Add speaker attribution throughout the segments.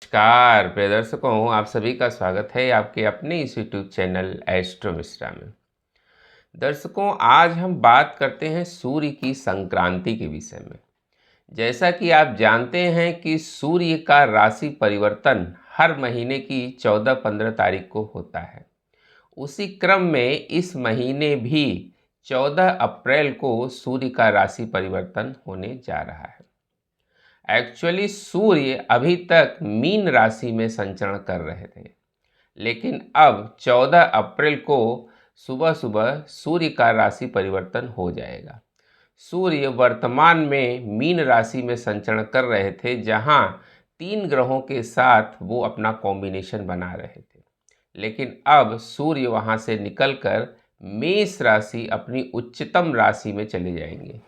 Speaker 1: नमस्कार प्रिय दर्शकों, आप सभी का स्वागत है आपके अपने इस यूट्यूब चैनल एस्ट्रो मिश्रा में। दर्शकों, आज हम बात करते हैं सूर्य की संक्रांति के विषय में। जैसा कि आप जानते हैं कि सूर्य का राशि परिवर्तन हर महीने की 14-15 तारीख को होता है। उसी क्रम में इस महीने भी 14 अप्रैल को सूर्य का राशि परिवर्तन होने जा रहा है। एक्चुअली सूर्य अभी तक मीन राशि में संचरण कर रहे थे, लेकिन अब 14 अप्रैल को सुबह सुबह सूर्य का राशि परिवर्तन हो जाएगा। सूर्य वर्तमान में मीन राशि में संचरण कर रहे थे, जहां 3 ग्रहों के साथ वो अपना कॉम्बिनेशन बना रहे थे, लेकिन अब सूर्य वहां से निकलकर मेष राशि अपनी उच्चतम राशि में चले जाएंगे,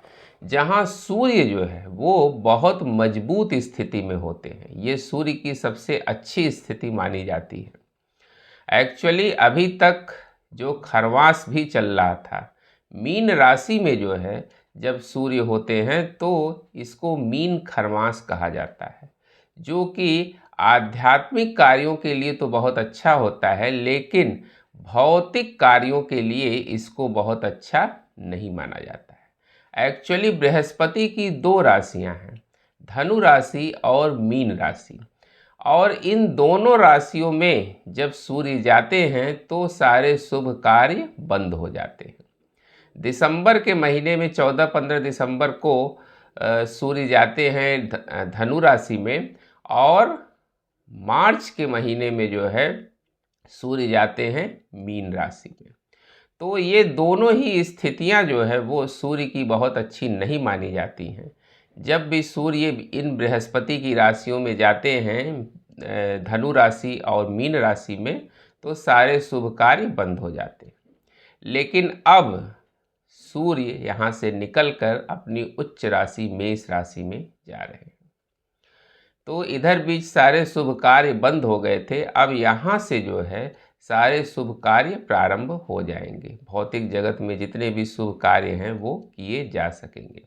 Speaker 1: जहां सूर्य जो है वो बहुत मजबूत स्थिति में होते हैं। ये सूर्य की सबसे अच्छी स्थिति मानी जाती है। एक्चुअली अभी तक जो खरवास भी चल रहा था, मीन राशि में जो है जब सूर्य होते हैं तो इसको मीन खरवास कहा जाता है, जो कि आध्यात्मिक कार्यों के लिए तो बहुत अच्छा होता है, लेकिन भौतिक कार्यों के लिए इसको बहुत अच्छा नहीं माना जाता है। एक्चुअली बृहस्पति की 2 राशियां हैं, धनु राशि और मीन राशि, और इन दोनों राशियों में जब सूर्य जाते हैं तो सारे शुभ कार्य बंद हो जाते हैं। दिसंबर के महीने में 14-15 दिसंबर को सूर्य जाते हैं धनु राशि में, और मार्च के महीने में जो है सूर्य जाते हैं मीन राशि में। तो ये दोनों ही स्थितियां जो है वो सूर्य की बहुत अच्छी नहीं मानी जाती हैं। जब भी सूर्य इन बृहस्पति की राशियों में जाते हैं, धनु राशि और मीन राशि में, तो सारे शुभ कार्य बंद हो जाते हैं। लेकिन अब सूर्य यहाँ से निकलकर अपनी उच्च राशि मेष राशि में जा रहे हैं, तो इधर बीच सारे शुभ कार्य बंद हो गए थे। अब यहाँ से जो है सारे शुभ कार्य प्रारंभ हो जाएंगे। भौतिक जगत में जितने भी शुभ कार्य हैं वो किए जा सकेंगे।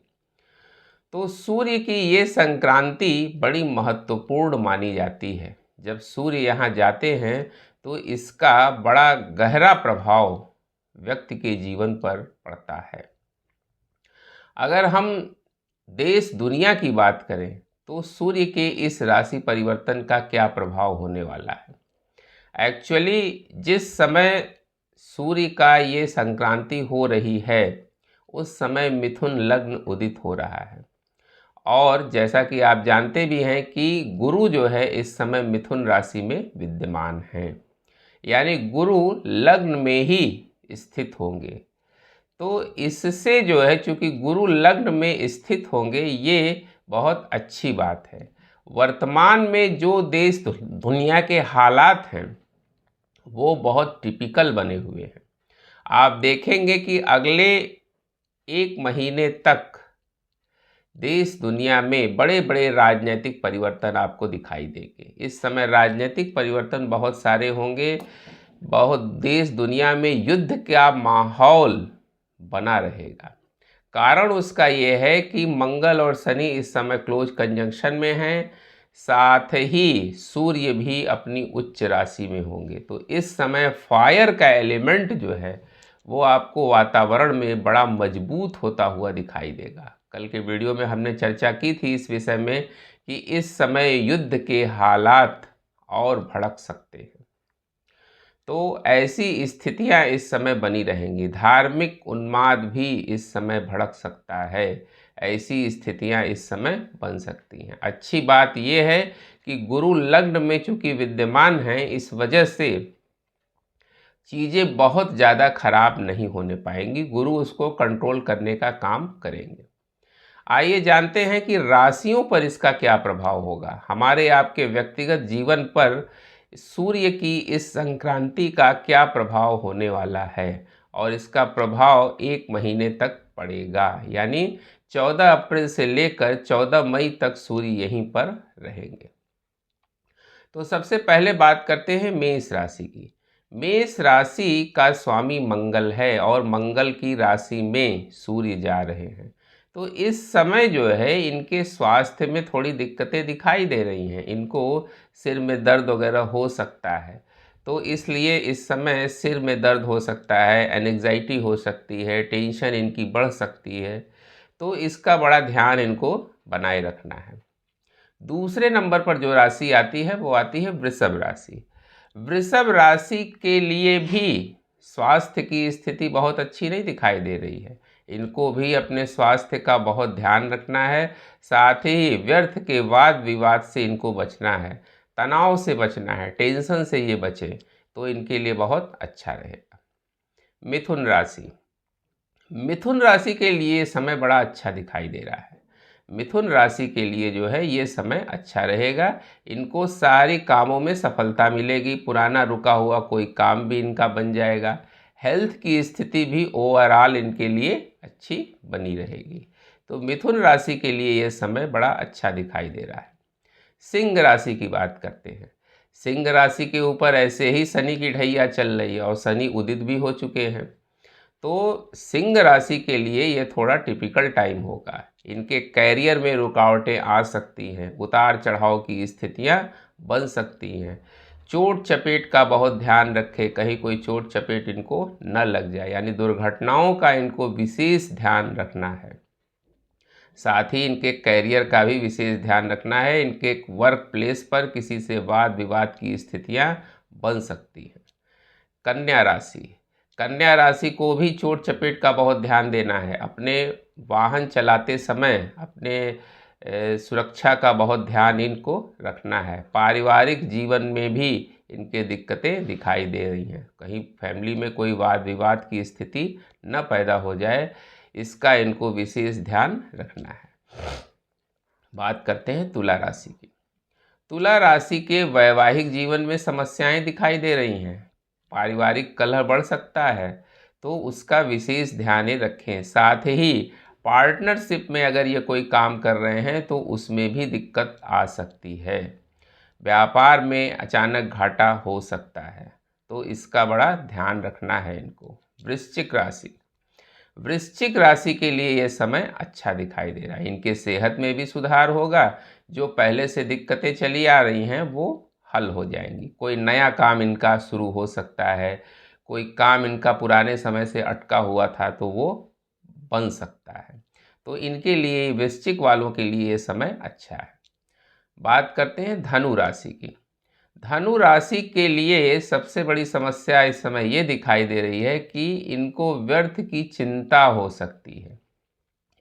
Speaker 1: तो सूर्य की ये संक्रांति बड़ी महत्वपूर्ण मानी जाती है। जब सूर्य यहाँ जाते हैं तो इसका बड़ा गहरा प्रभाव व्यक्ति के जीवन पर पड़ता है। अगर हम देश दुनिया की बात करें तो सूर्य के इस राशि परिवर्तन का क्या प्रभाव होने वाला है। एक्चुअली जिस समय सूर्य का ये संक्रांति हो रही है उस समय मिथुन लग्न उदित हो रहा है, और जैसा कि आप जानते भी हैं कि गुरु जो है इस समय मिथुन राशि में विद्यमान हैं, यानी गुरु लग्न में ही स्थित होंगे। तो इससे जो है, चूंकि गुरु लग्न में स्थित होंगे, ये बहुत अच्छी बात है। वर्तमान में जो देश दुनिया के हालात हैं वो बहुत टिपिकल बने हुए हैं। आप देखेंगे कि अगले 1 महीने तक देश दुनिया में बड़े बड़े राजनीतिक परिवर्तन आपको दिखाई देंगे। इस समय राजनीतिक परिवर्तन बहुत सारे होंगे। बहुत देश दुनिया में युद्ध का माहौल बना रहेगा। कारण उसका ये है कि मंगल और शनि इस समय क्लोज कंजंक्शन में हैं, साथ ही सूर्य भी अपनी उच्च राशि में होंगे। तो इस समय फायर का एलिमेंट जो है वो आपको वातावरण में बड़ा मजबूत होता हुआ दिखाई देगा। कल के वीडियो में हमने चर्चा की थी इस विषय में कि इस समय युद्ध के हालात और भड़क सकते हैं। तो ऐसी स्थितियां इस समय बनी रहेंगी। धार्मिक उन्माद भी इस समय भड़क सकता है। ऐसी स्थितियां इस समय बन सकती हैं। अच्छी बात यह है कि गुरु लग्न में चूंकि विद्यमान हैं, इस वजह से चीज़ें बहुत ज़्यादा खराब नहीं होने पाएंगी। गुरु उसको कंट्रोल करने का काम करेंगे। आइए जानते हैं कि राशियों पर इसका क्या प्रभाव होगा। हमारे आपके व्यक्तिगत जीवन पर सूर्य की इस संक्रांति का क्या प्रभाव होने वाला है, और इसका प्रभाव 1 महीने तक पड़ेगा, यानी 14 अप्रैल से लेकर 14 मई तक सूर्य यहीं पर रहेंगे। तो सबसे पहले बात करते हैं मेष राशि की। मेष राशि का स्वामी मंगल है और मंगल की राशि में सूर्य जा रहे हैं। तो इस समय जो है इनके स्वास्थ्य में थोड़ी दिक्कतें दिखाई दे रही हैं। इनको सिर में दर्द वगैरह हो सकता है, तो इसलिए इस समय सिर में दर्द हो सकता है, एंग्जाइटी हो सकती है, टेंशन इनकी बढ़ सकती है। तो इसका बड़ा ध्यान इनको बनाए रखना है। दूसरे नंबर पर जो राशि आती है वो आती है वृषभ राशि। वृषभ राशि के लिए भी स्वास्थ्य की स्थिति बहुत अच्छी नहीं दिखाई दे रही है। इनको भी अपने स्वास्थ्य का बहुत ध्यान रखना है। साथ ही व्यर्थ के वाद विवाद से इनको बचना है, तनाव से बचना है, टेंशन से ये बचें तो इनके लिए बहुत अच्छा रहेगा। मिथुन राशि। मिथुन राशि के लिए समय बड़ा अच्छा दिखाई दे रहा है। मिथुन राशि के लिए जो है ये समय अच्छा रहेगा। इनको सारे कामों में सफलता मिलेगी। पुराना रुका हुआ कोई काम भी इनका बन जाएगा। हेल्थ की स्थिति भी ओवरऑल इनके लिए अच्छी बनी रहेगी। तो मिथुन राशि के लिए ये समय बड़ा अच्छा दिखाई दे रहा है। सिंह राशि की बात करते हैं। सिंह राशि के ऊपर ऐसे ही शनि की ढैया चल रही है और शनि उदित भी हो चुके हैं। तो सिंह राशि के लिए ये थोड़ा टिपिकल टाइम होगा। इनके कैरियर में रुकावटें आ सकती हैं, उतार चढ़ाव की स्थितियां बन सकती हैं। चोट चपेट का बहुत ध्यान रखें, कहीं कोई चोट चपेट इनको न लग जाए, यानी दुर्घटनाओं का इनको विशेष ध्यान रखना है। साथ ही इनके कैरियर का भी विशेष ध्यान रखना है। इनके वर्क प्लेस पर किसी से वाद विवाद की स्थितियां बन सकती हैं। कन्या राशि। कन्या राशि को भी चोट चपेट का बहुत ध्यान देना है। अपने वाहन चलाते समय अपने सुरक्षा का बहुत ध्यान इनको रखना है। पारिवारिक जीवन में भी इनके दिक्कतें दिखाई दे रही हैं, कहीं फैमिली में कोई वाद विवाद की स्थिति न पैदा हो जाए, इसका इनको विशेष ध्यान रखना है। बात करते हैं तुला राशि की। तुला राशि के वैवाहिक जीवन में समस्याएं दिखाई दे रही हैं। पारिवारिक कलह बढ़ सकता है, तो उसका विशेष ध्यान रखें। साथ ही पार्टनरशिप में अगर ये कोई काम कर रहे हैं तो उसमें भी दिक्कत आ सकती है। व्यापार में अचानक घाटा हो सकता है, तो इसका बड़ा ध्यान रखना है इनको। वृश्चिक राशि। वृश्चिक राशि के लिए यह समय अच्छा दिखाई दे रहा है। इनके सेहत में भी सुधार होगा। जो पहले से दिक्कतें चली आ रही हैं वो हल हो जाएंगी। कोई नया काम इनका शुरू हो सकता है, कोई काम इनका पुराने समय से अटका हुआ था तो वो बन सकता है। तो इनके लिए, वृश्चिक वालों के लिए ये समय अच्छा है। बात करते हैं धनु राशि की। धनु राशि के लिए सबसे बड़ी समस्या इस समय ये दिखाई दे रही है कि इनको व्यर्थ की चिंता हो सकती है।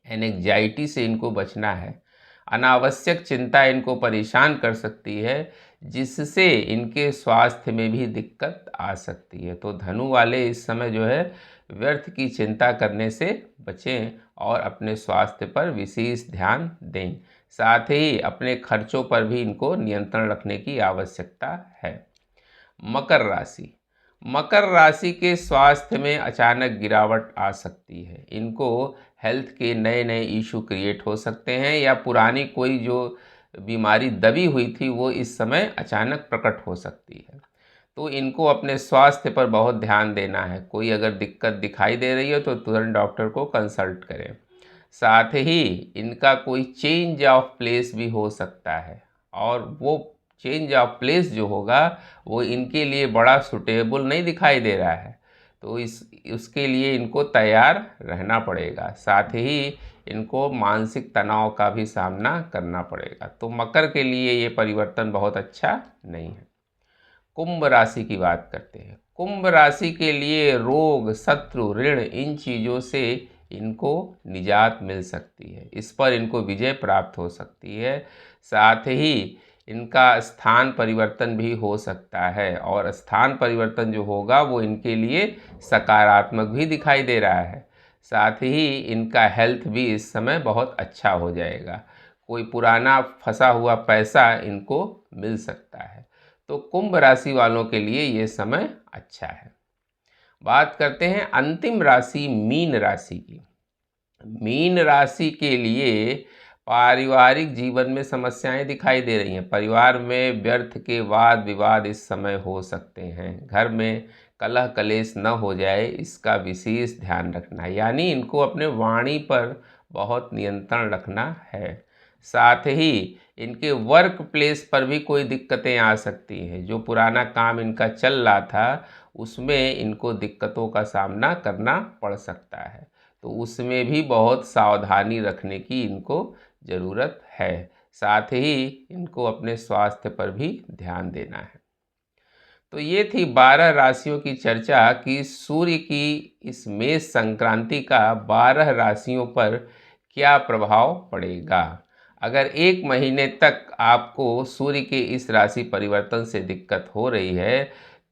Speaker 1: एंग्जाइटी से इनको बचना है। अनावश्यक चिंता इनको परेशान कर सकती है, जिससे इनके स्वास्थ्य में भी दिक्कत आ सकती है। तो धनु वाले इस समय जो है व्यर्थ की चिंता करने से बचें और अपने स्वास्थ्य पर विशेष ध्यान दें। साथ ही अपने खर्चों पर भी इनको नियंत्रण रखने की आवश्यकता है। मकर राशि। मकर राशि के स्वास्थ्य में अचानक गिरावट आ सकती है। इनको हेल्थ के नए नए इशू क्रिएट हो सकते हैं, या पुरानी कोई जो बीमारी दबी हुई थी वो इस समय अचानक प्रकट हो सकती है। तो इनको अपने स्वास्थ्य पर बहुत ध्यान देना है। कोई अगर दिक्कत दिखाई दे रही है तो तुरंत डॉक्टर को कंसल्ट करें। साथ ही इनका कोई चेंज ऑफ प्लेस भी हो सकता है, और वो चेंज ऑफ प्लेस जो होगा वो इनके लिए बड़ा सुटेबल नहीं दिखाई दे रहा है। तो उसके लिए इनको तैयार रहना पड़ेगा। साथ ही इनको मानसिक तनाव का भी सामना करना पड़ेगा। तो मकर के लिए ये परिवर्तन बहुत अच्छा नहीं है। कुंभ राशि की बात करते हैं। कुंभ राशि के लिए रोग, शत्रु, ऋण, इन चीज़ों से इनको निजात मिल सकती है। इस पर इनको विजय प्राप्त हो सकती है। साथ ही इनका स्थान परिवर्तन भी हो सकता है, और स्थान परिवर्तन जो होगा वो इनके लिए सकारात्मक भी दिखाई दे रहा है। साथ ही इनका हेल्थ भी इस समय बहुत अच्छा हो जाएगा। कोई पुराना फंसा हुआ पैसा इनको मिल सकता है। तो कुंभ राशि वालों के लिए ये समय अच्छा है। बात करते हैं अंतिम राशि मीन राशि की। मीन राशि के लिए पारिवारिक जीवन में समस्याएं दिखाई दे रही हैं। परिवार में व्यर्थ के वाद विवाद इस समय हो सकते हैं। घर में कलह कलेश न हो जाए, इसका विशेष ध्यान रखना है। यानी इनको अपने वाणी पर बहुत नियंत्रण रखना है। साथ ही इनके वर्क प्लेस पर भी कोई दिक्कतें आ सकती हैं। जो पुराना काम इनका चल रहा था उसमें इनको दिक्कतों का सामना करना पड़ सकता है, तो उसमें भी बहुत सावधानी रखने की इनको ज़रूरत है। साथ ही इनको अपने स्वास्थ्य पर भी ध्यान देना है। तो ये थी 12 राशियों की चर्चा कि सूर्य की इस मेष संक्रांति का 12 राशियों पर क्या प्रभाव पड़ेगा। अगर 1 महीने तक आपको सूर्य के इस राशि परिवर्तन से दिक्कत हो रही है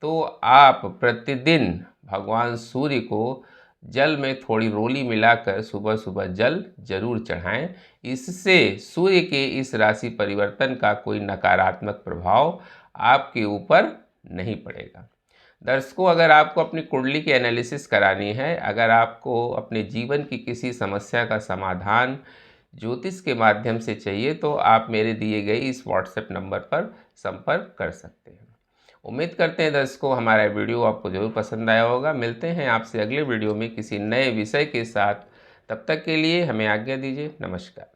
Speaker 1: तो आप प्रतिदिन भगवान सूर्य को जल में थोड़ी रोली मिलाकर सुबह सुबह जल जरूर चढ़ाएं। इससे सूर्य के इस राशि परिवर्तन का कोई नकारात्मक प्रभाव आपके ऊपर नहीं पड़ेगा। दर्शकों, अगर आपको अपनी कुंडली की एनालिसिस करानी है, अगर आपको अपने जीवन की किसी समस्या का समाधान ज्योतिष के माध्यम से चाहिए तो आप मेरे दिए गए इस व्हाट्सएप नंबर पर संपर्क कर सकते हैं। उम्मीद करते हैं दर्शकों हमारा वीडियो आपको ज़रूर पसंद आया होगा। मिलते हैं आपसे अगले वीडियो में किसी नए विषय के साथ। तब तक के लिए हमें आज्ञा दीजिए। नमस्कार।